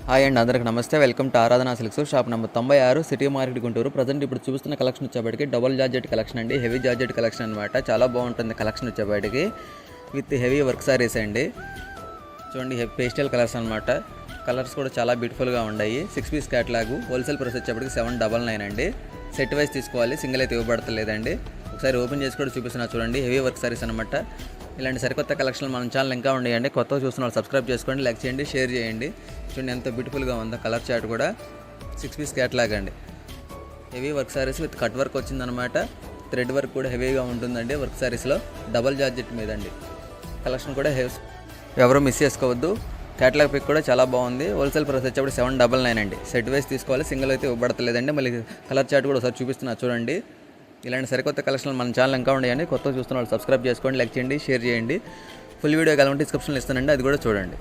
Hi అండి, అందరికి నమస్తే. వెల్కమ్ టు ఆరాధన silks. Shop number 96, city market Guntur. Present ఇప్పుడు చూస్తున్న కలెక్షన్ వచ్చేప్పటికి డబుల్ జార్జెట్ కలెక్షన్ అండి. హెవీ జార్జెట్ కలెక్షన్ అనమాట. చాలా బాగుంటుంది కలెక్షన్ వచ్చేప్పటికి. విత్ హెవీ వర్క్ సారీస్ అండి. చూడండి, పేస్టల్ కలర్స్ అనమాట. కలర్స్ కూడా చాలా బ్యూటిఫుల్గా ఉన్నాయి. 6 పీస్ క్యాట్లాగ్. హోల్సేల్ ప్రైస్ వచ్చేప్పటికి 799 అండి. సెట్ వైజ్ తీసుకోవాలి, సింగిల్ అయితే ఇవ్వబడతలేదండి. ఒకసారి ఓపెన్ చేసి కూడా చూపిస్తున్నా చూడండి. హెవీ వర్క్ సారీస్ అనమాట. ఇలాంటి సరికొత్త కలెక్షన్లు మన ఛానల్ ఇంకా ఉన్నాయండి. కొత్తగా చూస్తున్న సబ్స్క్రైబ్ చేసుకోండి, లైక్ చేయండి, షేర్ చేయండి. చూడండి ఎంత బ్యూటిఫుల్గా ఉందో కలర్ చార్ట్ కూడా. 6 పీస్ క్యాట్లాగ్ అండి. Heavy work saris with cut work వచ్చిందనమాట. థ్రెడ్ వర్క్ కూడా హెవీగా ఉంటుందండి వర్క్ సారీస్లో. డబల్ జార్జెట్ మీద అండి. కలెక్షన్ కూడా ఎవరు మిస్ చేసుకోవద్దు. క్యాట్లాగ్ పిక్ కూడా చాలా బాగుంది. హోల్సేల్ ప్రైస్ వచ్చేప్పుడు 799 అండి. సెట్ వైజ్ తీసుకోవాలి, సింగిల్ అయితే ఇవ్వబడతలేదండి. మళ్ళీ కలర్ చార్ట్ కూడా ఒకసారి చూపిస్తున్నా చూడండి. ఇలాంటి సరికొత్త కలెక్షన్లు మన ఛానల్ ఇంకా ఉన్నాయండి. కొత్తగా చూస్తున్న వాళ్ళు సబ్స్క్రైబ్ చేసుకోండి, లైక్ చేయండి, షేర్ చేయండి. ఫుల్ వీడియో కావాలంటే డిస్క్రిప్షన్లో ఇస్తానండి, అది కూడా చూడండి.